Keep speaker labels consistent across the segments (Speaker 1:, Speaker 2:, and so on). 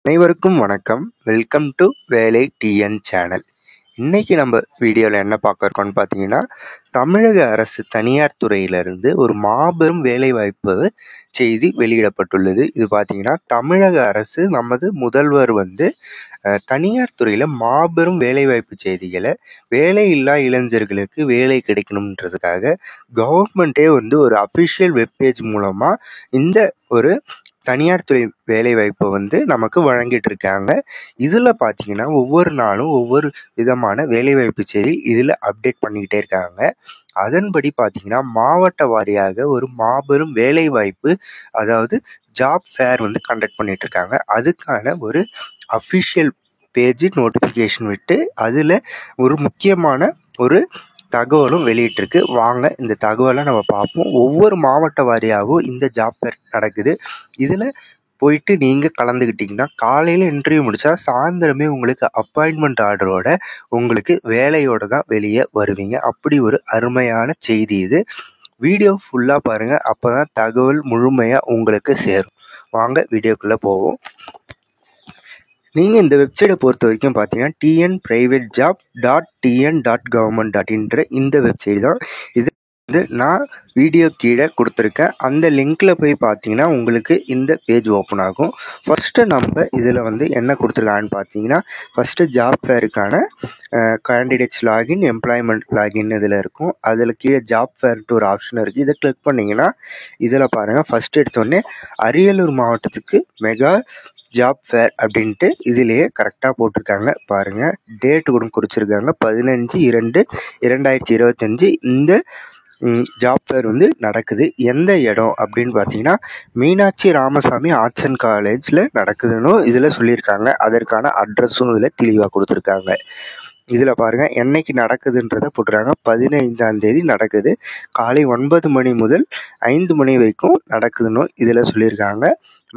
Speaker 1: அனைவருக்கும் வணக்கம். Welcome to வேலை டிஎன் சேனல். இன்னைக்கு நம்ம வீடியோவில் என்ன பார்க்க இருக்கோம்னு பார்த்தீங்கன்னா, தமிழக அரசு தனியார் துறையிலிருந்து ஒரு மாபெரும் வேலைவாய்ப்பு செய்தி வெளியிடப்பட்டுள்ளது. இது பார்த்தீங்கன்னா, தமிழக அரசு நமது முதல்வர் தனியார் துறையில் மாபெரும் வேலைவாய்ப்பு செய்திகளை வேலையில்லா இளைஞர்களுக்கு வேலை கிடைக்கணுன்றதுக்காக கவர்மெண்ட்டே ஒரு அஃபிஷியல் வெப்பேஜ் மூலமாக இந்த ஒரு தனியார் துறை வேலைவாய்ப்பை நமக்கு வழங்கிட்டு இருக்காங்க. இதில் பார்த்தீங்கன்னா ஒவ்வொரு நாளும் ஒவ்வொரு விதமான வேலைவாய்ப்பு செய்தி இதில் அப்டேட் பண்ணிக்கிட்டே இருக்காங்க. அதன்படி பார்த்தீங்கன்னா மாவட்ட வாரியாக ஒரு மாபெரும் வேலைவாய்ப்பு, அதாவது ஜாப் ஃபேர் கண்டக்ட் பண்ணிட்டு இருக்காங்க. அதுக்கான ஒரு அஃபிஷியல் பேஜ் நோட்டிஃபிகேஷன் விட்டு அதில் ஒரு முக்கியமான ஒரு தகவலும் வெளியிட்டிருக்கு. வாங்க இந்த தகவலை நம்ம பார்ப்போம். ஒவ்வொரு மாவட்ட வாரியாகவும் இந்த ஜாப் ஃபேர் நடக்குது. இதில் போயிட்டு நீங்கள் கலந்துக்கிட்டிங்கன்னா காலையில் இன்டர்வியூ முடித்தா சாயந்தரமே உங்களுக்கு அப்பாயின்மெண்ட் ஆர்டரோட உங்களுக்கு வேலையோடு தான் வெளியே வருவீங்க. அப்படி ஒரு அருமையான செய்தி இது. வீடியோ ஃபுல்லாக பாருங்கள், அப்போ தான் தகவல் முழுமையாக உங்களுக்கு சேரும். வாங்க வீடியோக்குள்ளே போவோம். நீங்கள் இந்த வெப்சைட்டை பொறுத்த வரைக்கும் பார்த்தீங்கன்னா tnprivatejob.tn.government.in இந்த வெப்சைட் தான். இது நான் வீடியோ கீழே கொடுத்துருக்கேன். அந்த லிங்க்கில் போய் பார்த்தீங்கன்னா உங்களுக்கு இந்த பேஜ் ஓப்பன் ஆகும். ஃபஸ்ட்டு நம்ம இதில் என்ன கொடுத்துருக்காங்கன்னு பார்த்தீங்கன்னா, ஃபஸ்ட்டு ஜாப் ஃபேருக்கான கேண்டிடேட்ஸ் லாகின், எம்ப்ளாய்மெண்ட் லாகின் இதில் இருக்கும். அதில் கீழே ஜாப் ஃபேர்ன்ட்டு ஒரு ஆப்ஷன் இருக்குது. இதை கிளிக் பண்ணிங்கன்னா இதில் பாருங்கள், ஃபஸ்ட்டு எடுத்தோடனே அரியலூர் மாவட்டத்துக்கு மெகா ஜாப் ஃபேர் அப்படின்ட்டு இதிலேயே கரெக்டாக போட்டிருக்காங்க. பாருங்கள், டேட்டு கூட குறிச்சிருக்காங்க, 15/2/2025 இந்த ஜாப் ஃபேர் நடக்குது. எந்த இடம் அப்படின்னு பார்த்தீங்கன்னா மீனாட்சி ராமசாமி ஆர்ட்ஸ் அண்ட் காலேஜில் நடக்குதுன்னு இதில் சொல்லியிருக்காங்க. அதற்கான அட்ரஸும் இதில் தெளிவாக கொடுத்துருக்காங்க. இதில் பாருங்கள், என்னைக்கு நடக்குதுன்றதை போட்டுருக்காங்க. 15ஆம் தேதி நடக்குது. காலை 9 மணி முதல் 5 மணி வரைக்கும் நடக்குதுன்னு இதில் சொல்லியிருக்காங்க.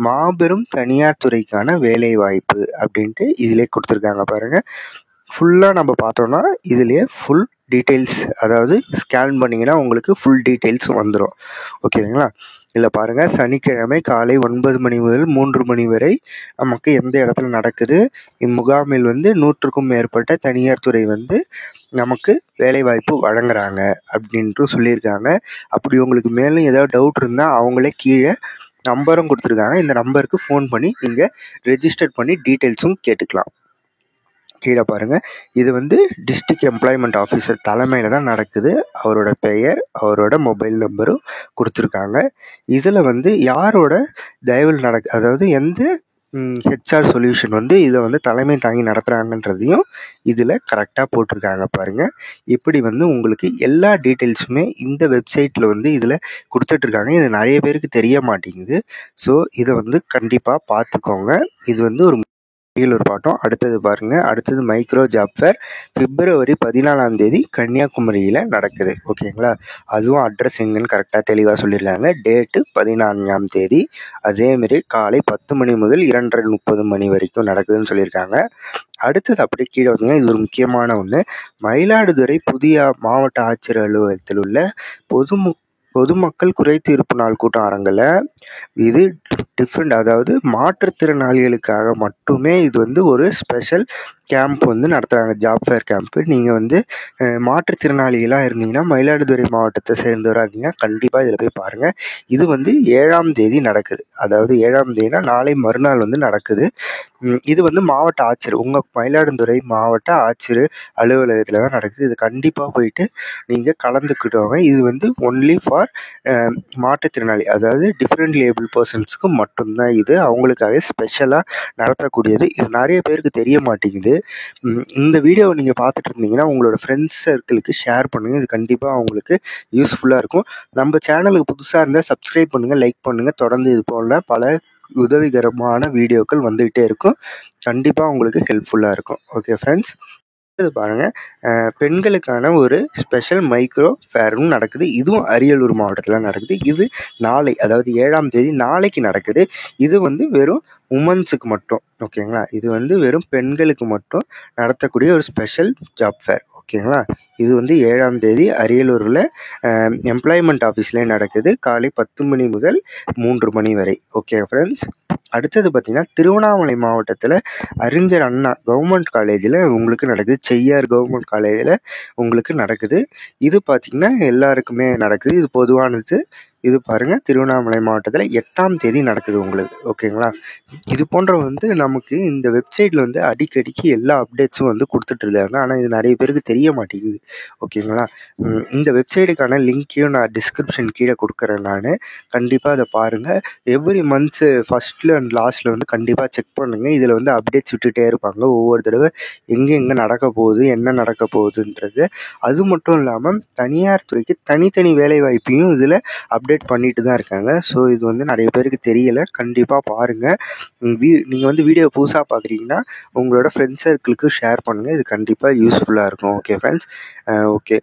Speaker 1: மாபெரும் தனியார் துறைக்கான வேலை வாய்ப்பு அப்படின்ட்டு இதிலே கொடுத்துருக்காங்க. பாருங்கள், ஃபுல்லாக நம்ம பார்த்தோன்னா இதிலே ஃபுல் டீட்டெயில்ஸ், அதாவது ஸ்கேன் பண்ணிங்கன்னா உங்களுக்கு ஃபுல் டீட்டெயில்ஸ் வந்துடும். ஓகேங்களா? இதில் பாருங்கள், சனிக்கிழமை காலை 9 மணி முதல் 3 மணி வரை நமக்கு எந்த இடத்துல நடக்குது. இம்முகாமில் 100க்கும் மேற்பட்ட தனியார் துறை நமக்கு வேலைவாய்ப்பு வழங்குறாங்க அப்படின்ட்டு சொல்லியிருக்காங்க. அப்படி உங்களுக்கு மேலும் ஏதாவது டவுட் இருந்தால் அவங்களே கீழே நம்பரும் கொடுத்துருக்காங்க. இந்த நம்பருக்கு ஃபோன் பண்ணி நீங்கள் ரெஜிஸ்டர் பண்ணி டீட்டெயில்ஸும் கேட்டுக்கலாம். கீழே பாருங்கள், இது டிஸ்ட்ரிக்ட் எம்ப்ளாய்மெண்ட் ஆஃபீஸர் தலைமையில் தான் நடக்குது. அவரோட பெயர், அவரோட மொபைல் நம்பரும் கொடுத்துருக்காங்க. இதில் யாரோட தயவில் அதாவது எந்த ஹெச்ஆர் சொல்யூஷன் இதை தலைமை தாங்கி நடத்துகிறாங்கன்றதையும் இதில் கரெக்டாக போட்டிருக்காங்க. பாருங்கள், இப்படி உங்களுக்கு எல்லா டீட்டெயில்ஸுமே இந்த வெப்சைட்டில் இதில் கொடுத்துட்ருக்காங்க. இது நிறைய பேருக்கு தெரிய மாட்டேங்குது. ஸோ இதை கண்டிப்பாக பார்த்துக்கோங்க. இது ஒரு ஒரு பாட்டம். அடுத்தது பாருங்கள், அடுத்தது மைக்ரோ ஜாப் ஃபேர் பிப்ரவரி 14ஆம் தேதி கன்னியாகுமரியில் நடக்குது. ஓகேங்களா? அதுவும் அட்ரஸ் எங்கன்னு கரெக்டாக தெளிவாக சொல்லியிருக்காங்க. டேட்டு 14ஆம் தேதி. அதேமாரி காலை 10 மணி முதல் 2:30 மணி வரைக்கும் நடக்குதுன்னு சொல்லியிருக்காங்க. அடுத்தது அப்படியே கீழே இது ஒரு முக்கியமான ஒன்று. மயிலாடுதுறை புதிய மாவட்ட ஆட்சியர் அலுவலகத்தில் உள்ள பொதுமக்கள் குறைதீர்ப்பு நாள் கூட்டம் அரங்கில் இது டிஃப்ரெண்ட், அதாவது மாற்றுத்திறனாளிகளுக்காக மட்டுமே இது ஒரு ஸ்பெஷல் கேம்ப் நடத்துகிறாங்க. Job fair camp. நீங்கள் மாற்றுத்திறனாளிகளாக இருந்தீங்கன்னா, மயிலாடுதுறை மாவட்டத்தை சேர்ந்தவராக இருந்தீங்கன்னா கண்டிப்பாக இதில் போய் பாருங்கள். இது 7ஆம் தேதி நடக்குது. அதாவது 7ஆம் தேதினா நாளை மறுநாள் நடக்குது. இது மாவட்ட ஆட்சியர், உங்கள் மயிலாடுதுறை மாவட்ட ஆட்சியர் அலுவலகத்தில் தான் நடக்குது. இது கண்டிப்பாக போயிட்டு நீங்கள் கலந்துக்கிட்டவங்க. இது ஒன்லி ஃபார் மாற்றுத்திறனாளி, அதாவது டிஃப்ரெண்ட் லேபிள் பர்சன்ஸுக்கு மட்டும்தான் இது. அவங்களுக்காக ஸ்பெஷலாக நடத்தக்கூடியது. இது நிறைய பேருக்கு தெரிய மாட்டேங்குது. இந்த வீடியோவை நீங்கள் பார்த்துட்டு இருந்தீங்கன்னா உங்களோட ஃப்ரெண்ட்ஸ் சர்க்கிளுக்கு ஷேர் பண்ணுங்கள். இது கண்டிப்பாக அவங்களுக்கு யூஸ்ஃபுல்லாக இருக்கும். நம்ம சேனலுக்கு புதுசாக இருந்தால் சப்ஸ்கிரைப் பண்ணுங்கள், லைக் பண்ணுங்கள். தொடர்ந்து இது போல பல உதவிகரமான வீடியோக்கள் வந்துகிட்டே இருக்கும். கண்டிப்பாக உங்களுக்கு ஹெல்ப்ஃபுல்லாக இருக்கும். ஓகே ஃப்ரெண்ட்ஸ், இது பாருங்கள், பெண்களுக்கான ஒரு ஸ்பெஷல் மைக்ரோ ஃபேரும் நடக்குது. இதுவும் அரியலூர் மாவட்டத்தில் நடக்குது. இது நாளை, அதாவது 7ஆம் தேதி நாளைக்கு நடக்குது. இது வெறும் உமன்ஸுக்கு மட்டும். ஓகேங்களா? இது வெறும் பெண்களுக்கு மட்டும் நடத்தக்கூடிய ஒரு ஸ்பெஷல் ஜாப் ஃபேர். ஓகேங்களா. இது வந்து 7ஆம் தேதி அரியலூரில் எம்ப்ளாய்மெண்ட் ஆஃபீஸ்லேயே நடக்குது. காலை 10 மணி முதல் 3 மணி வரை. Okay friends. அடுத்தது பார்த்திங்கன்னா திருவண்ணாமலை மாவட்டத்தில் அறிஞர் அண்ணா கவர்மெண்ட் காலேஜில் உங்களுக்கு நடக்குது. செய்யார் கவர்மெண்ட் காலேஜில் உங்களுக்கு நடக்குது. இது பார்த்திங்கன்னா எல்லாருக்குமே நடக்குது. இது பொதுவானது. இது பாருங்கள், திருவண்ணாமலை மாவட்டத்தில் 8ஆம் தேதி நடக்குது உங்களுக்கு. ஓகேங்களா. இது போன்ற வந்து நமக்கு இந்த வெப்சைட்டில் வந்து அடிக்கடிக்கு எல்லா அப்டேட்ஸும் வந்து கொடுத்துட்ருக்காங்க. ஆனால் இது நிறைய பேருக்கு தெரிய மாட்டேங்குது. ஓகேங்களா. இந்த வெப்சைட்டுக்கான லிங்க்கையும் நான் டிஸ்கிரிப்ஷன் கீழே கொடுக்குறேன். நான் கண்டிப்பாக அதை பாருங்கள். எவ்ரி மந்த்ஸு ஃபஸ்ட்டில் அண்ட் லாஸ்ட்டில் வந்து கண்டிப்பாக செக் பண்ணுங்கள். இதில் வந்து அப்டேட்ஸ் விட்டுகிட்டே இருப்பாங்க. ஒவ்வொரு தடவை எங்கே நடக்க போகுது, என்ன நடக்க போகுதுன்றது. அது மட்டும் இல்லாமல் தனியார் துறைக்கு தனித்தனி வேலைவாய்ப்பையும் இதில் அப்டேட் பண்ணிட்டு தான் இருக்காங்க. ஸோ இது வந்து நிறைய பேருக்கு தெரியலை. கண்டிப்பாக பாருங்கள். நீங்கள் வந்து வீடியோ புதுசாக பார்க்குறீங்கன்னா உங்களோட ஃப்ரெண்ட்ஸ் சர்க்கிளுக்கு ஷேர் பண்ணுங்கள். இது கண்டிப்பாக யூஸ்ஃபுல்லாக இருக்கும். Okay friends. ஓகே,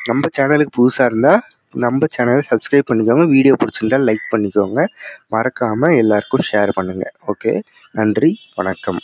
Speaker 1: நம்ம சேனலுக்கு புதுசாக இருந்தால் நம்ம சேனலை சப்ஸ்கிரைப் பண்ணிக்கோங்க. வீடியோ பிடிச்சிருந்தால் லைக் பண்ணிக்கோங்க. மறக்காமல் எல்லாருக்கும் ஷேர் பண்ணுங்கள். ஓகே, நன்றி, வணக்கம்.